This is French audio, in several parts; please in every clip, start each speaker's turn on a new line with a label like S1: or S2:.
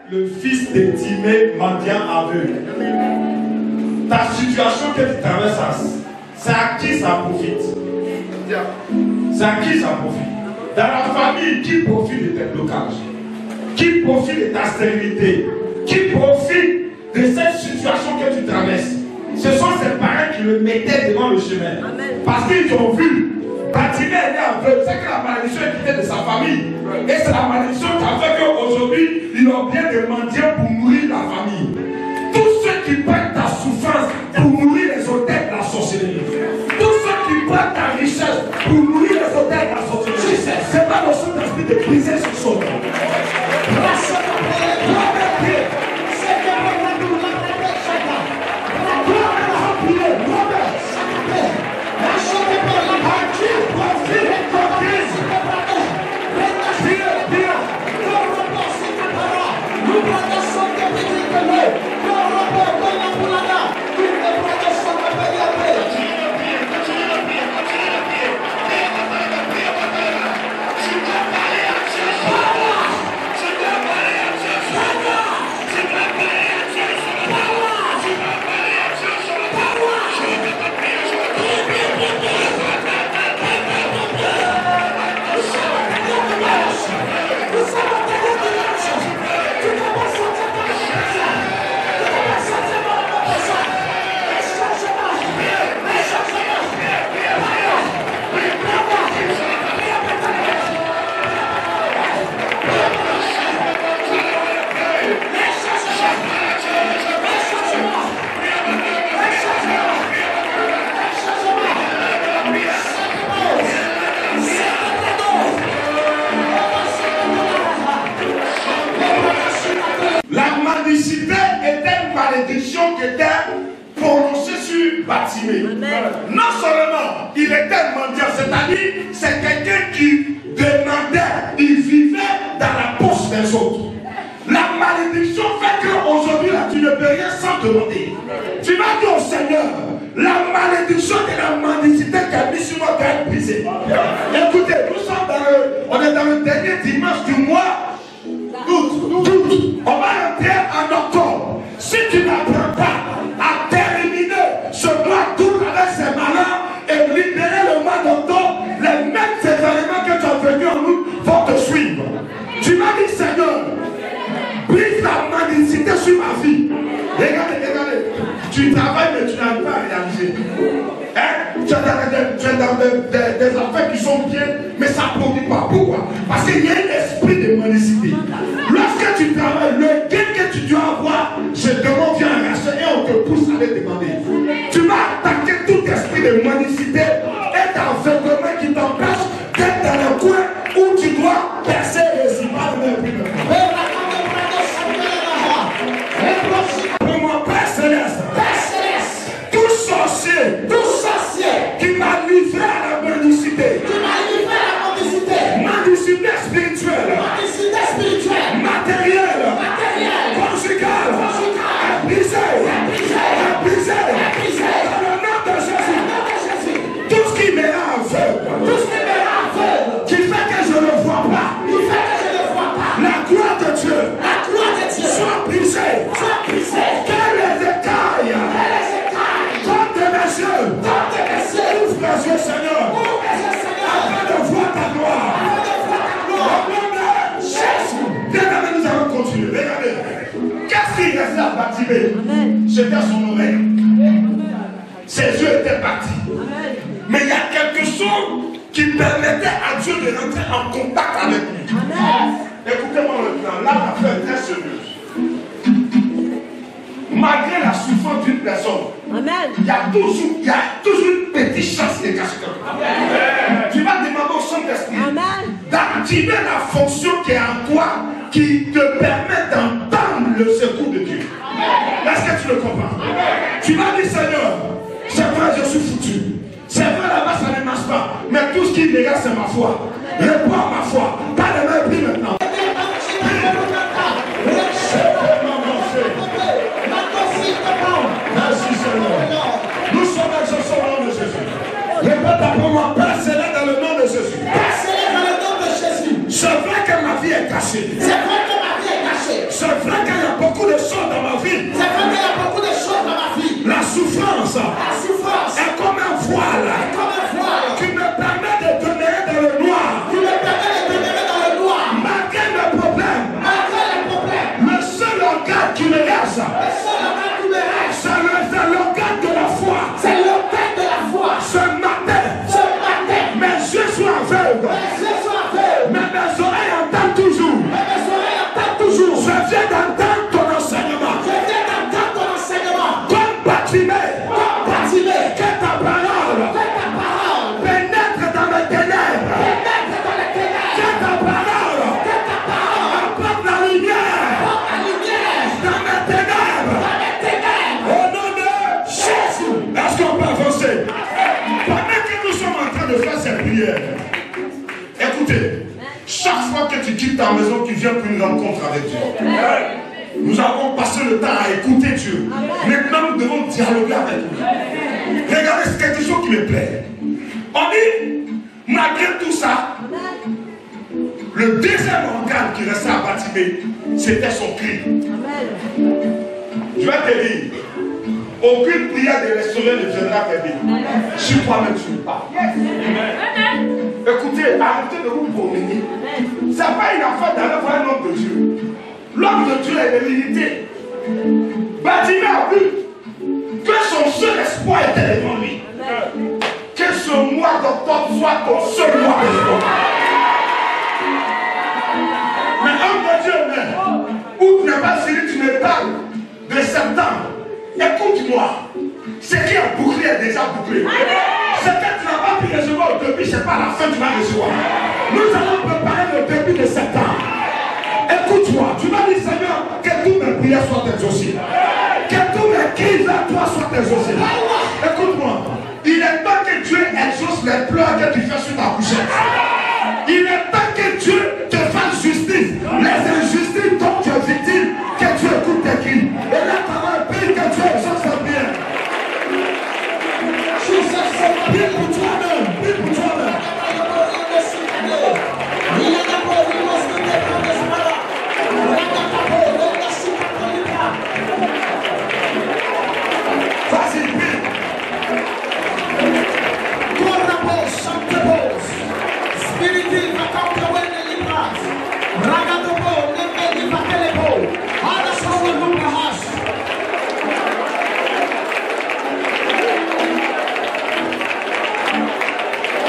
S1: le fils de Timée, mendiant aveugle. Ta situation que tu traverses, c'est à qui ça profite? C'est à qui ça profite? Dans la famille, qui profite de tes blocages? Qui profite de ta stérilité? Qui profite de cette situation que tu traverses? Ce sont ces parents qui le mettaient devant le chemin. Amen. Parce qu'ils ont vu. Timée est né aveugle. C'est que la malédiction est quittée de sa famille. Et c'est la malédiction qui a fait qu'aujourd'hui, ils ont bien de mendier pour nourrir la famille. Tous ceux qui prennent ta souffrance pour nourrir les hôtels de la sorcellerie. Tous ceux qui prennent ta richesse pour nourrir les hôtels de la sorcellerie. C'est pas le Saint-Esprit de briser ce son. Qui était prononcée sur Timée. Non seulement il était mendiant, c'est-à-dire c'est quelqu'un qui demandait, il vivait dans la poche des autres. La malédiction fait qu'aujourd'hui tu ne peux rien sans demander. Tu vas dire au Seigneur, la malédiction de la mendicité qui a mis sur moi doit être brisée. Écoutez, nous sommes on est dans le dernier dimanche du mois d'août. On va entrer en octobre. Si tu n'apprends pas à terminer ce mois d'août avec ces malheurs et libérer le mois d'octobre, les mêmes événements que tu as vécu en août vont te suivre. Tu m'as dit, Seigneur, brise la mendicité sur ma vie. Regardez. Tu travailles mais tu n'arrives pas à réaliser. Hein? Tu es dans des affaires qui sont bien, mais ça ne produit pas. Pourquoi? Parce qu'il y a un esprit de mendicité. Lorsque tu travailles, le gain que tu dois avoir, je demande viens arracher et on te pousse à les demander. Tu vas attaquer tout esprit de mendicité et d'enfermement qui t'empêche d'être dans le coin où tu dois percer les images. Pour Père Céleste, tout sorcier qui m'a livré à la mendicité, mendicité spirituelle, matérielle, conjugale, brisée, dans le nom de Jésus. Tout ce qui m'est aveugle, qui fait que je ne vois pas, la gloire de Dieu soit brisée. Que les écailles contre mes yeux, ouvre les yeux, Seigneur, afin de voir ta gloire. Au nom de Jésus. Regardez, nous allons continuer. Regardez. Qu'est-ce qui restait à Timée? C'était son oreille. Ses yeux étaient partis. Mais il y a quelque chose qui permettait à Dieu de rentrer en contact avec lui. Écoutez-moi maintenant. Là, l'affaire est très sérieuse. Malgré la souffrance d'une personne, il y a toujours une petite chance de cacher quelque chose. Tu vas demander au Saint-Esprit d'activer la fonction qui est en toi, qui te permet d'entendre le secours de Dieu. Est-ce que tu le comprends? Tu vas dire, Seigneur, c'est vrai, je suis foutu. C'est vrai, là-bas, ça ne marche pas. Mais tout ce qui me reste, c'est ma foi. Réponds à ma foi. Pas de même prix maintenant. Merci Seigneur. Nous sommes exaucés au nom de Jésus. Répète après moi, Père Céleste dans le nom de Jésus. C'est vrai que ma vie est cachée. C'est vrai viens d'entendre ton enseignement. Comme Bartimée. Que ta parole pénètre dans mes ténèbres. Que ta parole apporte la lumière dans mes ténèbres. Au nom de Jésus. Est-ce qu'on peut avancer? Pendant que nous sommes en train de faire cette prière, écoutez, chaque fois que tu quittes ta maison, tu viens pour une rencontre avec Dieu. Nous avons passé le temps à écouter Dieu. Maintenant, nous devons dialoguer avec lui. Regardez, c'est quelque chose qui me plaît. On dit, malgré tout ça, le deuxième organe qui restait à Bartimée, c'était son cri. Je vais te dire, aucune prière de restaurer ne viendra t'aider. Si toi-même tu ne parles. Écoutez, arrêtez de vous promener. Ce n'est pas une affaire d'aller voir un homme de Dieu. L'homme de Dieu est limité. Bartimée a vu que son seul espoir était devant lui. Que ce mois d'octobre soit ton seul mois d'espoir. Mais homme de Dieu, où tu n'es pas fini, tu me parles de septembre. Écoute-moi. Ce qui est bouclé est déjà bouclé. Ce que tu n'as pas pu recevoir au début, ce n'est pas la fin que tu vas recevoir. Nous allons préparer le début de septembre. Écoute-moi, tu m'as dit Seigneur, que toutes mes prières soient exaucées. Que tous mes cris vers toi soient exaucés. Écoute-moi, il est temps que Dieu exauce les pleurs que tu fais sur ta couchette. Il est temps que Dieu te fasse justice. Les injustices dont tu es victime, que Dieu écoute tes cris. Et là, tu vas prier que Dieu exauce tes prières. Prie pour toi-même, prie pour toi-même. Vas-y, prie.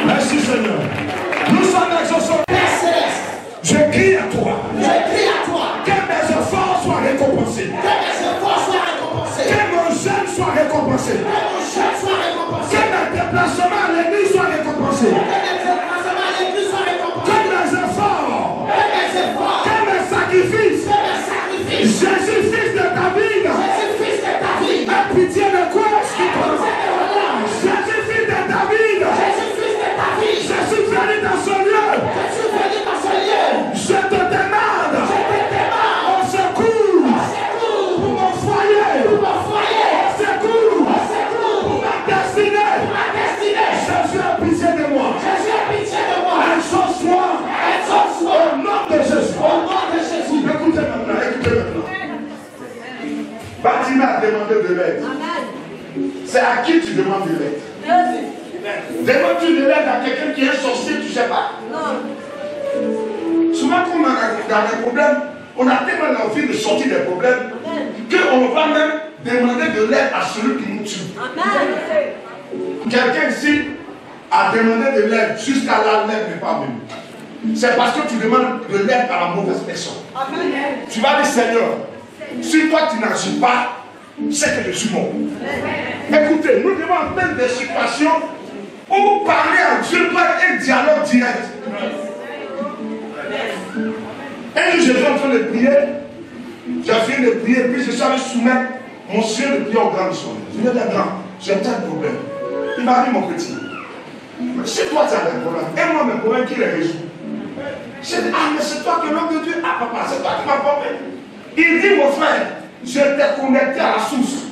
S1: Merci Seigneur. Nous sommes exaucés. Je crie à toi. Que mes efforts soient récompensés. Que mon jeûne soit récompensé. Que mes déplacements à l'église soient récompensés. Que mes efforts. Que mes sacrifices. Jésus, fils de David. Aie pitié de quoi? Jésus, fils de David. Je suis venu dans ce lieu. Je te demande au secours pour mon foyer. Au secours pour ma destinée. Jésus a pitié de moi. Exauce-moi au nom de Jésus. Écoutez maintenant. Bartimée a demandé de l'aide. C'est à qui tu demandes de l'aide? Demandes-tu de l'aide à quelqu'un qui est sorcier, tu ne sais pas? Non. Souvent, quand on a des problèmes, on a tellement envie de sortir des problèmes qu'on va même demander de l'aide à celui qui nous tue. Quelqu'un ici a demandé de l'aide jusqu'à là, l'aide n'est pas venue. C'est parce que tu demandes de l'aide à la mauvaise personne. Tu vas dire Seigneur, si toi tu n'agis pas, c'est que je suis mort. Écoutez, nous devons entendre des situations où parler à Dieu doit être un dialogue direct. Un jour, j'étais en train de prier. J'ai fini de prier, puis je suis allé soumettre mon sujet de prière au grand missionnaire. Je lui ai dit, grand, j'ai un tel problème. Il m'a dit, mon petit, si toi tu as des problèmes, et moi mes problèmes qui les résout. J'ai dit, ah, mais c'est toi que l'homme de Dieu. Ah, papa, c'est toi qui m'as porté. Il dit, mon frère, je t'ai connecté à la source.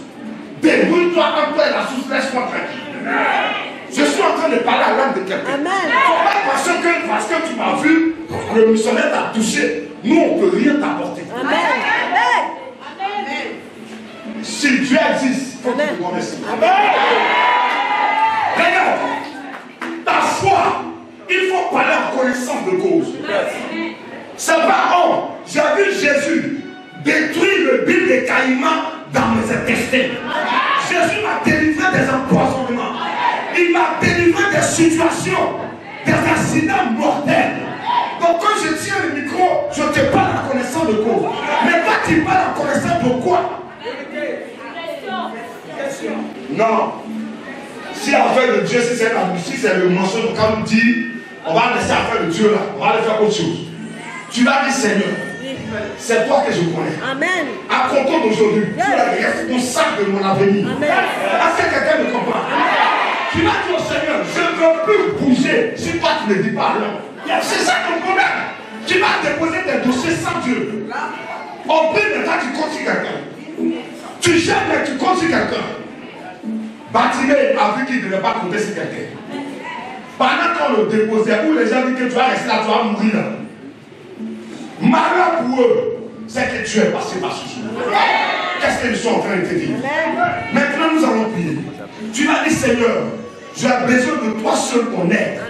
S1: Débrouille-toi entre toi et la source, laisse-moi tranquille. Je suis en train de parler à l'âme de quelqu'un. Parce que tu m'as vu, le missionnaire t'a touché. Nous, on ne peut rien t'apporter. Si Dieu existe, il faut que tu le remercies. Regarde, ta foi, il faut parler en connaissance de cause. C'est pas honte. J'ai vu Jésus détruire le bil des caïmans dans mes intestins. Jésus m'a délivré des empoisonnements. Il m'a délivré des situations, des accidents mortels. Donc quand je tiens le micro, je te parle en connaissance de cause. Mais quand tu parles en connaissance de quoi? Non. Si l'affaire de Dieu, si c'est le mensonge, quand on dit, on va laisser l'affaire de Dieu là, on va aller faire autre chose. Tu vas dire, Seigneur, c'est toi que je connais. Amen. À compter d'aujourd'hui, tu es responsable de mon avenir. Est-ce que quelqu'un me comprend? Tu vas dire au Seigneur, je ne veux plus bouger si toi tu ne dis pas alors. C'est ça ton problème. Tu vas déposer tes dossiers sans Dieu. En plus de temps, tu comptes sur quelqu'un. Tu gères, mais tu comptes sur quelqu'un. Bartimée a vu qu'il ne devait pas compter sur quelqu'un. Pendant qu'on le déposait, où les gens disent que tu vas rester là, tu vas mourir là. Malheur pour eux, c'est que tu es passé par ce jour. Qu'est-ce qu'ils sont en train de te dire? Maintenant, nous allons prier. Tu vas dire, Seigneur, j'ai besoin de toi seul qu'on aide.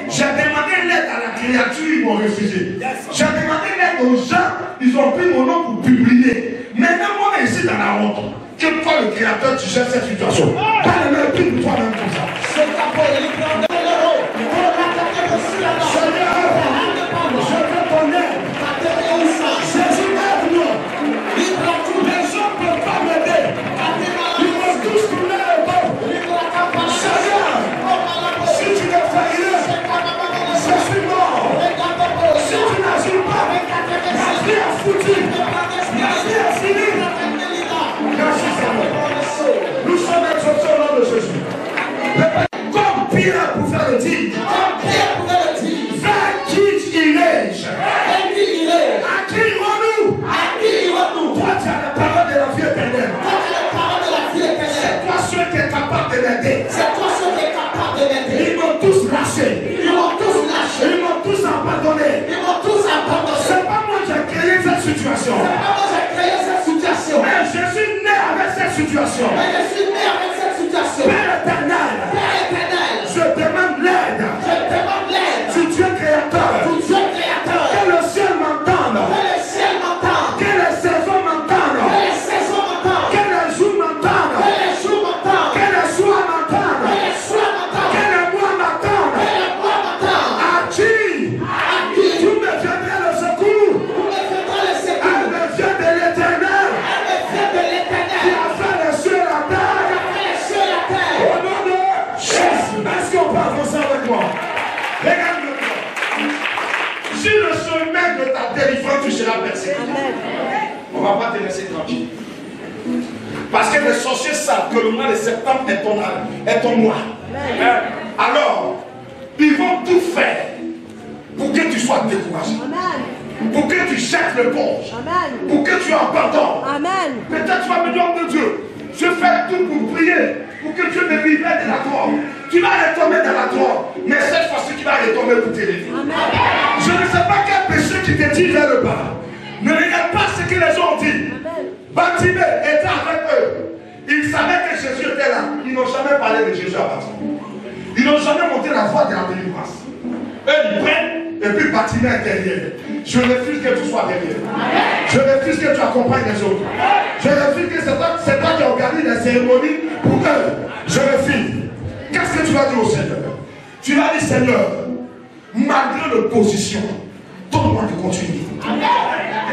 S1: J'ai demandé l'aide à la créature, ils m'ont refusé. J'ai demandé l'aide aux gens, ils ont pris mon nom pour publier. Maintenant, moi, ici dans la honte. Que toi, le créateur, tu gères cette situation. Pas le même prix pour toi-même comme ça. C'est ta Seigneur, je veux ton aide. Jésus, aide-moi. Les gens ne peuvent pas m'aider. Ils vont tous tourner le dos. Seigneur, si tu me fais rien, je suis mort. Si tu n'agis pas, ma vie est foutue. Ma vie est finie. Merci Seigneur. Nous sommes exaucés au nom de Jésus. Comme Pierre pouvait le dire. Vers qui il est. À qui irons-nous? Toi tu as la parole de la vie éternelle. C'est toi seul qui est capable de m'aider. Ils m'ont tous lâché. Ils m'ont tous abandonné. C'est pas moi qui ai créé cette situation. Mais je suis né avec cette situation. Père éternel, je demande l'aide. Si tu es créateur, que le ciel m'entende, que les saisons m'entendent, que les jours m'entendent, que les soirs m'entendent, que les mois m'entendent. À qui tu me viendras le secours? Elle me vient de l'Éternel. Qui a fait les cieux et la terre. Au nom de Jésus. Est-ce qu'on peut avancer avec moi? Regarde-moi. Si le chemin de ta délivrance, tu seras persécuté. On ne va pas te laisser tranquille. Parce que les sorciers savent que le mois de septembre est ton mois. Alors, ils vont tout faire pour que tu sois découragé. Pour que tu jettes l'éponge. Pour que tu abandonnes. Peut-être tu vas me dire, oh mon Dieu, je fais tout pour prier, pour que Dieu me libère de la drogue. Tu vas retomber dans la drogue, mais cette fois-ci tu vas retomber pour t'élever. Je ne sais pas quel péché qui te dit vers le bas. Ne regarde pas ce que les gens ont dit. Bartimée était avec eux. Ils savaient que Jésus était là. Ils n'ont jamais parlé de Jésus à Bartimée. Ils n'ont jamais montré la voie de la délivrance. Eux, ils prennent, et puis Bartimée est derrière. Je refuse que tu sois derrière. Je refuse que tu accompagnes les autres. Je refuse que c'est toi qui organise les cérémonies pour eux. Je refuse. Qu'est-ce que tu vas dire au Seigneur? Tu vas dire, Seigneur, malgré l'opposition, donne-moi de continuer.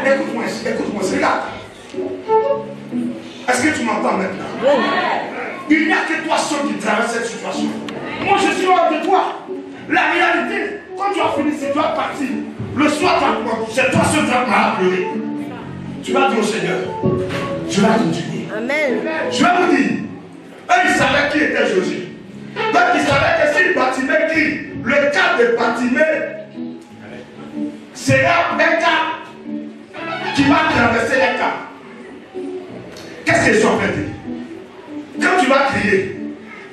S1: Écoute-moi ici, regarde. Est-ce que tu m'entends maintenant? Il n'y a que toi seul qui traverse cette situation. Moi, je suis hors de toi. La réalité, quand tu as fini, c'est toi parti. Le soir, c'est toi seul qui vas pleurer. Tu vas dire au Seigneur, je vais continuer. Amen. Je vais vous dire, eux, ils savaient qui était Jésus. Donc, ils savaient que si Bartimée crie, le cas de Bartimée sera un cas qui va traverser les cas. Qu'est-ce qu'ils sont en train de dire? Quand tu vas crier,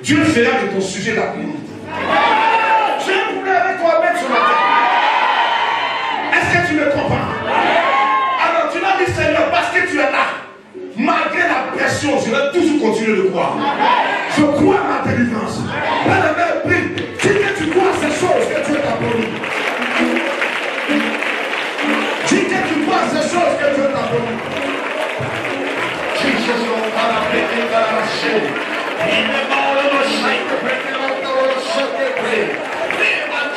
S1: Dieu fera de ton sujet la priorité. Je vais vouloir avec toi-même sur la terre. Est-ce que tu me comprends? Alors tu vas dire, Seigneur, parce que tu es là, malgré la pression, je vais toujours continuer de croire. Je crois à ma délivrance. Par le même prix, dis que tu crois à ces choses que Dieu t'a promis. Dis que tu crois à ces choses que Dieu t'a promis.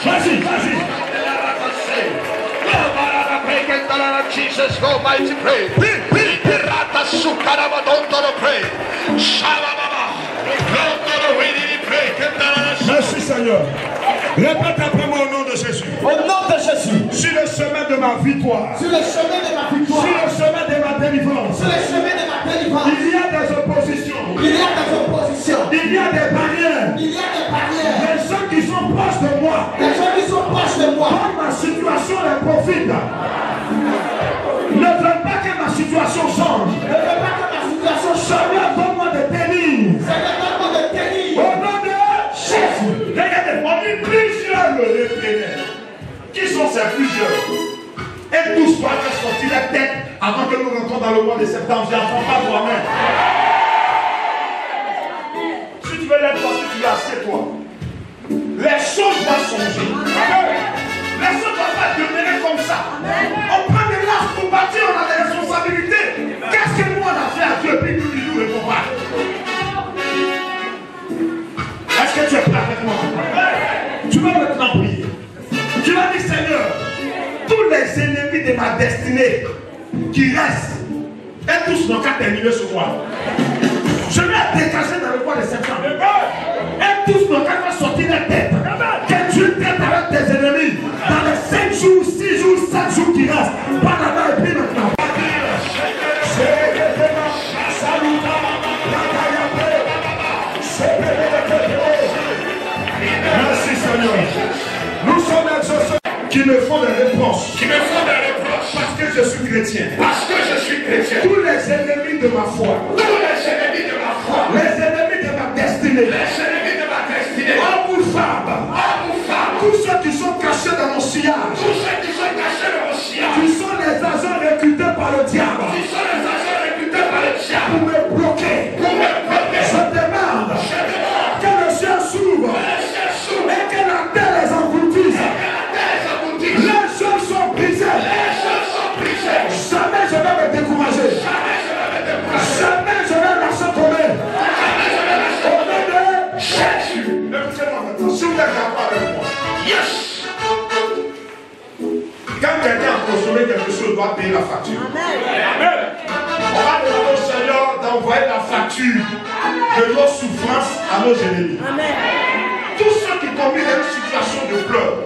S1: Vas-y, vas-y. Jesus, go mighty pray. Merci Seigneur. Répète après moi au nom de Jésus.
S2: Au nom de Jésus.
S1: Sur le chemin de ma victoire.
S2: Sur le chemin de ma victoire.
S1: Sur le chemin de ma délivrance.
S2: Sur le chemin de ma délivrance.
S1: Il y a des oppositions.
S2: Il y a des oppositions.
S1: Il y a des barrières.
S2: Il y a des barrières.
S1: Les gens qui sont proches de moi.
S2: Les gens qui sont proches de moi.
S1: Quand ma situation est profite. Ne veulent pas que ma situation change.
S2: Ne veux pas que ma situation change.
S1: Seigneur, donne-moi de tenir.
S2: Seigneur, donne-moi de tenir.
S1: Au nom de Jésus. Regardez, on dit plusieurs l'éternel. Qui sont ces plusieurs? Et tous doivent faire sortir la tête avant que nous rentrons dans le mois de septembre. J'entends pas toi-même. Si tu veux l'être parce que tu es assez toi. Les choses doivent changer. Les choses ne doivent pas demeurer comme ça. On prend des larmes pour bâtir, on a des responsabilités. Qu'est-ce que nous on a fait à Dieu puis nous ne nous répond pas? Est-ce que tu es prêt avec moi? Tu vas maintenant prier. Tu vas dire Seigneur, tous les ennemis de ma destinée qui restent, et tous n'ont qu'à terminer ce mois. Je vais dégager dans le mois de septembre. Et tous n'ont qu'à faire sortir la tête. Que tu traites avec tes ennemis dans les 5 jours, 6 jours, 7 jours qui restent. Pas d'abord et puis maintenant. Merci Seigneur. Nous sommes exaucés qui me font des reproches. Parce que je suis chrétien. Tous les ennemis de ma foi. Les ennemis de ma destinée. Hommes ou femmes. Tous ceux qui sont cachés dans mon sillage. Qui sont les agents recrutés par le diable. Pour me bloquer. Je demande que le ciel s'ouvre. Et que la terre les engloutisse. Les choses sont brisées. Jamais je vais me décourager. Jamais je vais lâcher tomber. Au nom de Jésus. Écoutez-moi maintenant. Si vous êtes d'accord avec moi. Yes. Quand quelqu'un a consommé quelque chose, doit payer la facture. Amen. On va demander au Seigneur d'envoyer la facture de nos souffrances à nos ennemis. Amen. Tous ceux qui tombent dans une situation de pleurs,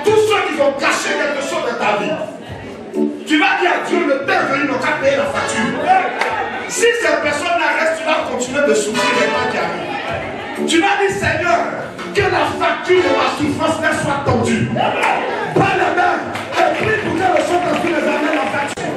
S1: tous ceux qui vont cacher quelque chose de ta vie, tu vas dire à Dieu, le temps venu, n'ont qu'à payer la facture. Si ces personnes restent, tu vas continuer de souffrir les temps qui arrivent. Tu vas dire, Seigneur, que la facture de ma souffrance soit tendue. Pas la main, et prie pour que le Saint-Esprit les amène la facture.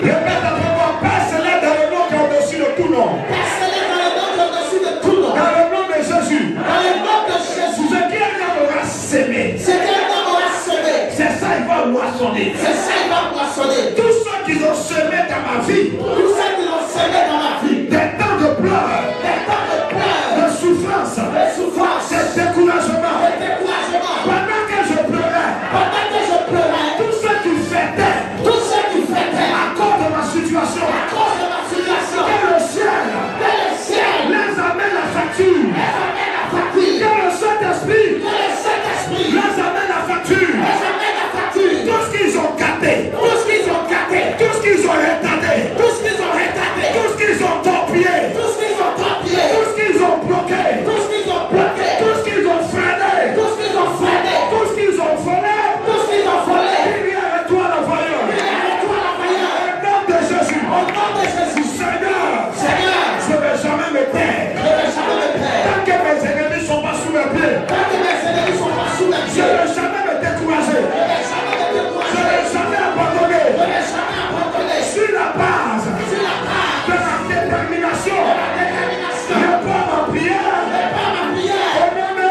S1: Répète après moi, Père céleste dans le nom qui est au-dessus de tout nom.
S2: Père céleste dans le nom qui est au-dessus de tout nom.
S1: Dans le nom de Jésus.
S2: Dans le nom de Jésus.
S1: Ce qu'un homme aura sémé.
S2: Ce qu'un homme aura semé.
S1: C'est ça, il va moissonner.
S2: C'est ça, il va moissonner.
S1: Tous ceux qui ont semé dans ma vie.
S2: Tous ceux qui ont semé dans ma vie.
S1: Des temps de pleurs.
S2: Des temps de pleurs.
S1: De souffrance.
S2: De souffrance.
S1: De découragement.
S2: De découragement.
S1: Pendant que je pleurais.
S2: Pendant que je pleurais.
S1: Tous ceux qui fêtaient.
S2: Tous ceux qui fêtaient.
S1: À cause de ma situation.
S2: À cause de ma situation.
S1: Que le ciel.
S2: Que le ciel.
S1: Les amène la facture.
S2: Les amène la facture.
S1: Que le Saint-Esprit.
S2: Que le Saint-Esprit.
S1: Les amène la facture.
S2: Les amène la facture.
S1: Tout ce qu'ils ont gâté.
S2: Tout ce qu'ils ont gâté.
S1: Tout ce qu'ils ont retardé.
S2: Tout ce qu'ils ont retardé.
S1: Tout ce qu'ils ont torpillé.
S2: Tout ce qu'ils ont torpillé.
S1: Tout ce qu'ils ont bloqué.
S2: Tout ce qu'ils ont bloqué.
S1: Tout ce qu'ils ont freiné.
S2: Tout ce qu'ils ont freiné.
S1: Tout ce qu'ils ont volé.
S2: Tout ce qu'ils ont volé.
S1: Il y a toi la voyeur.
S2: Il y a toi la voyeur.
S1: Au nom de Jésus.
S2: Au nom de Jésus.
S1: Seigneur.
S2: Seigneur.
S1: Je ne vais jamais me taire.
S2: Je ne vais jamais me taire.
S1: Tant que mes ennemis ne sont pas sous mes pieds.
S2: Tant que mes ennemis ne sont pas sous mes
S1: Je
S2: pieds.
S1: ne vais jamais me décourager.
S2: Je ne vais jamais me
S1: Je ne
S2: décourager.
S1: vais jamais abandonner.
S2: Je ne vais jamais abandonner.
S1: Sur la base
S2: Sur la base
S1: de ma détermination.
S2: de la détermination.
S1: Réponds ma prière.
S2: Réponds ma prière.
S1: Au nom de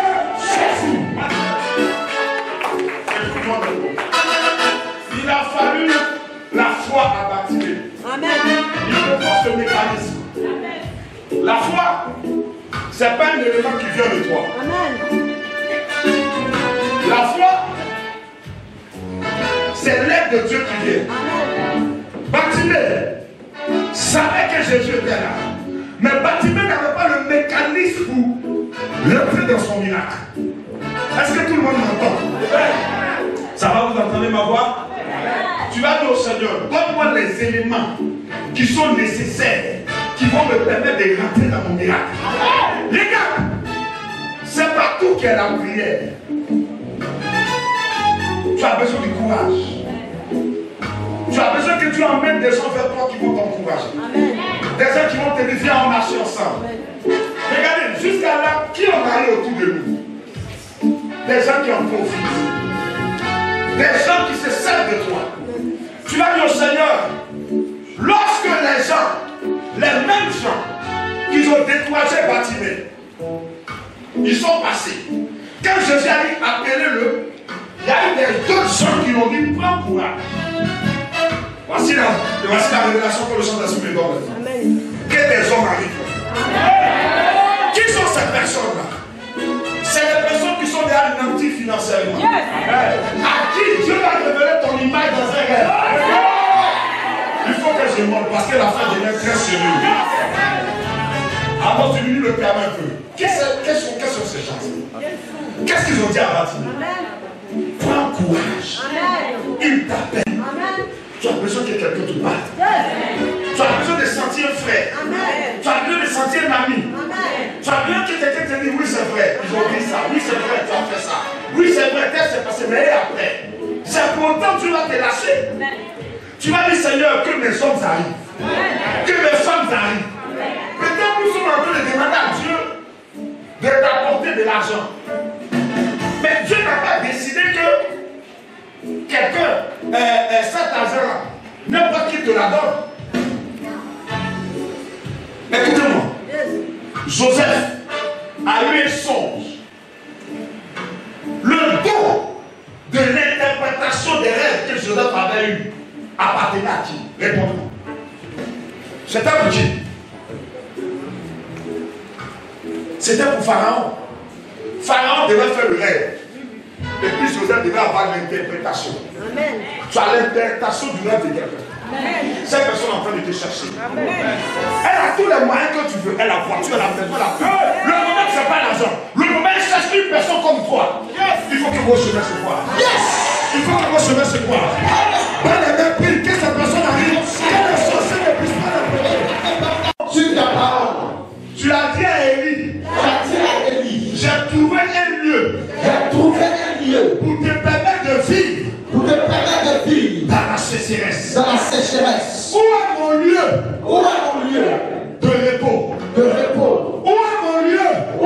S1: Jésus. Écoute-moi maintenant. Il a fallu la foi à Bartimée.
S3: Amen.
S1: Il faut voir ce mécanisme. La foi, ce n'est pas un élément qui vient de toi.
S3: Amen.
S1: La foi, c'est l'aide de Dieu qui vient.
S3: Amen.
S1: Bartimée savait que Jésus était là. Mais Bartimée n'avait pas le mécanisme pour rentrer dans son miracle. Est-ce que tout le monde m'entend? Ça va, vous entendez ma voix? Tu vas dire au Seigneur, donne-moi les éléments qui sont nécessaires, qui vont me permettre de rentrer dans mon miracle. Les gars, c'est pas tout qui est la prière. Tu as besoin du courage. Tu as besoin que tu emmènes des gens vers toi qui vont t'encourager. Des gens qui vont te dire, viens, on marche ensemble. Regardez, jusqu'à là, qui en a autour de nous? Des gens qui en profitent. Des gens qui se servent de toi. Tu vas dire au Seigneur, lorsque les gens, les mêmes gens qui ont découragé Bartimée, ils sont passés. Quand Jésus a dit appelez-le, il y a eu d'autres gens qui l'ont dit prends courage. Voici la révélation que le chant d'Esprit me donne. Que des hommes arrivent. Qui sont ces personnes-là? C'est les personnes qui sont déjà nantis financièrement. À qui Dieu va révéler ton image dans un rêve. Il faut que je monte parce que la fin devient très sérieuse. Alors tu lui le permets un peu. Quels sont ces gens? Qu'est-ce qu'ils ont dit à Bartimée? Prends courage. Il t'appelle. Tu as besoin que quelqu'un te parle. Tu as besoin de sentir un frère. Tu as besoin de sentir un ami. Tu as besoin que quelqu'un te dise oui c'est vrai. Ils ont dit ça. Oui c'est vrai, tu as fait ça. Oui c'est vrai, qu'est-ce qui s'est passé. Mais après, c'est pourtant tu vas te lâcher. Tu vas dire Seigneur que mes hommes arrivent. Que mes femmes arrivent. Peut-être nous sommes en train de demander à Dieu de t'apporter de l'argent. Mais Dieu n'a pas décidé que quelqu'un, cet argent-là, n'importe qui te la donne. Écoutez-moi. Joseph a eu un songe. Le don de l'interprétation des rêves que Joseph avait eu appartenait à qui? Répondez-moi. C'était pour qui? C'était pour Pharaon. Pharaon devait faire le rêve. Et puis Joseph devait avoir l'interprétation. Tu as l'interprétation du rêve de quelqu'un. Cette personne est en train de te chercher. Elle a tous les moyens que tu veux. Elle a la voiture, elle a la maison, elle a tout. Le problème, ce n'est pas l'argent. Le problème, cherche une personne comme toi. Il faut que vos chemins se voient. Il faut que vos chemins se voient. Pas les mêmes prix que cette personne arrive. Que les sorciers ne puissent pas la prendre. Sur ta parole. Tu as dit à Élie. J'ai trouvé un lieu. Pour te permettre de vivre. Dans la sécheresse. Où est mon lieu? De repos. Où est mon lieu? Où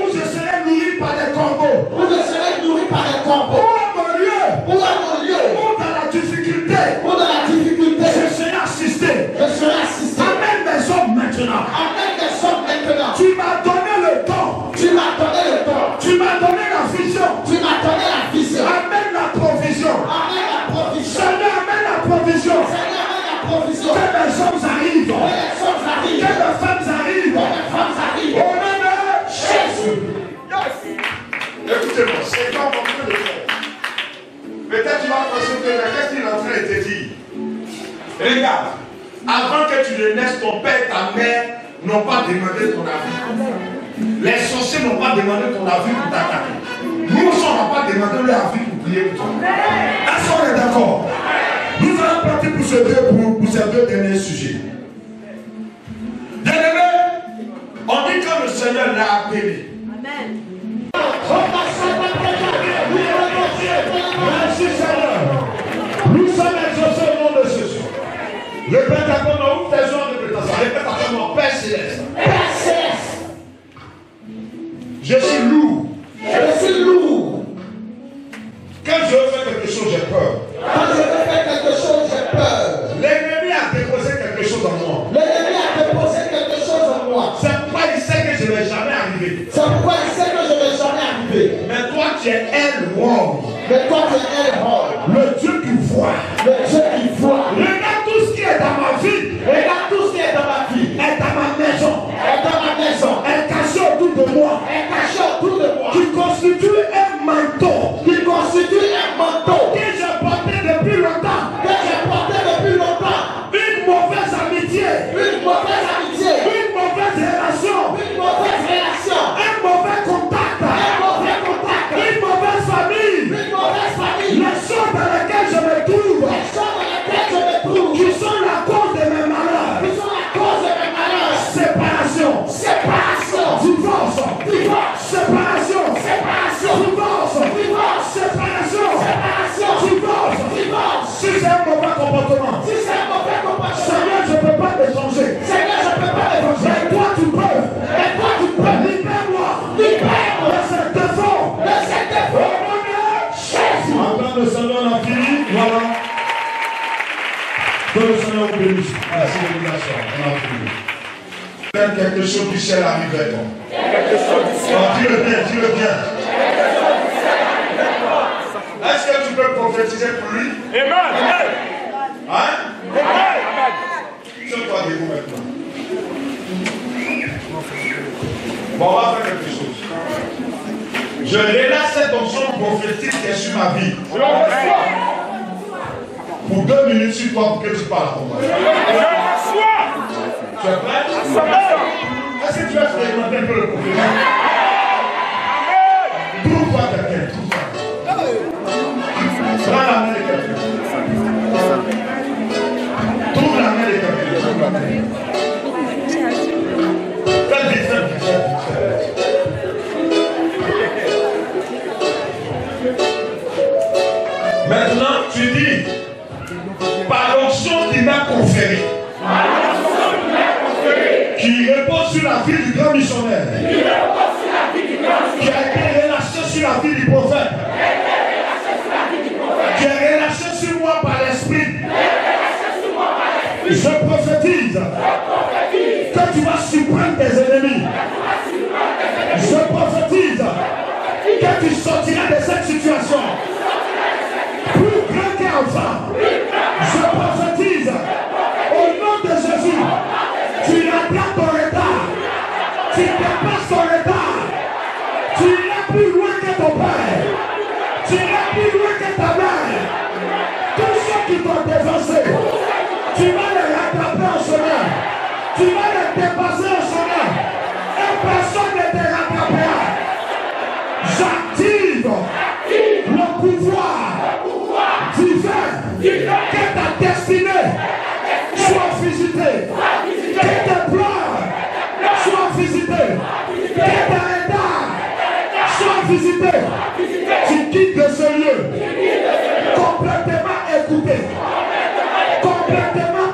S1: je serai nourri par les corbeaux. Où est mon lieu? Où dans la difficulté. Je serai assisté. Amène mes hommes maintenant. Tu m'as donné le temps. Tu m'as donné la vision. Amène la provision. Seigneur, amène la provision. Que les hommes arrivent. Que les femmes arrivent. Au nom de Jésus. Écoutez-moi, c'est quand on peut le faire. Peut-être tu vas penser que qu'est-ce qu'il est en train de te dire. Regarde, avant que tu ne naisses, ton père et ta mère n'ont pas demandé ton avis. Les sorciers n'ont pas demandé ton avis pour t'attaquer. Nous aussi, on n'a pas demandé leur avis pour prier pour toi. Est-ce qu'on est d'accord? Nous allons partir pour ces deux derniers sujets. Bien-aimé, on dit que le Seigneur l'a appelé. Amen. Merci Seigneur. Nous sommes exaucés au nom de Jésus. Le Père t'accorde, ouvre tes yeux en répétant. Répète après moi, Père Céleste. Je suis lourd. Quand je veux faire quelque chose, j'ai peur. L'ennemi a déposé quelque chose en moi. C'est pourquoi il sait que je ne vais jamais arriver. Mais toi, tu es un roi. Le Dieu qui voit. Regarde tout ce qui est dans ma vie. Est dans ma maison. Est caché autour de moi. Qui constitue un manteau. Que j'ai porté depuis longtemps. Une mauvaise amitié. Une mauvaise relation. Un mauvais contact. Une mauvaise famille. La comportement,
S2: Si c'est un mauvais comportement,
S1: Seigneur, je ne peux pas te changer.
S2: Seigneur, je ne peux pas le changer.
S1: Mais toi, tu peux.
S2: Mais toi, tu peux.
S1: Libère-moi
S2: Libère-moi
S1: de cet défaut.
S2: de cet défaut.
S1: Au nom de
S2: Jésus.
S1: Attends, le Seigneur a fini. Voilà. Que le Seigneur vous bénisse. Merci de l'éducation. On a fini. Faire quelque chose du ciel arrive, toi.
S3: Quelque chose du ciel.
S1: Dis-le bien, dis-le bien. Est-ce que tu peux prophétiser pour lui?
S3: Amen.
S1: Hein?
S3: Amen.
S1: C'est toi debout maintenant. Bon, on va faire quelque chose. Je relâche cette onction prophétique qui est sur ma vie.
S3: Je le reçois.
S1: Pour 2 minutes sur toi pour que tu parles à ton mari.
S3: Je le reçois.
S1: Tu es prêt? Est-ce que tu vas expérimenter un peu le prophétique? Trouve-toi quelqu'un. Prends la main de quelqu'un. Trouve la main de quelqu'un. Fais vite, fais vite, fais vite. Maintenant, tu dis, par l'onction qui m'a conféré, qui repose sur la vie du grand missionnaire, qui a été relâché sur la vie du prophète, qui est relâché sur moi par l'esprit. Je prophétise que tu vas surprendre tes ennemis. Je prophétise que tu sortiras de cette situation plus grand qu'enfant. Je prophétise au nom de Jésus. Tu rattrapes ton retard. Tu dépasses ton retard. Tu iras plus loin que ton père. Tu iras plus loin que ta mère. Tous ceux qui t'ont dévancé, tu vas les rattraper en chemin. Tu vas les dépasser en chemin. Et personne ne te rattrapera. J'active le pouvoir divin que ta destinée soit visitée. Que tes pleurs soient visités. Que tes retards soient visités. Tu quittes de ce lieu complètement écouté, complètement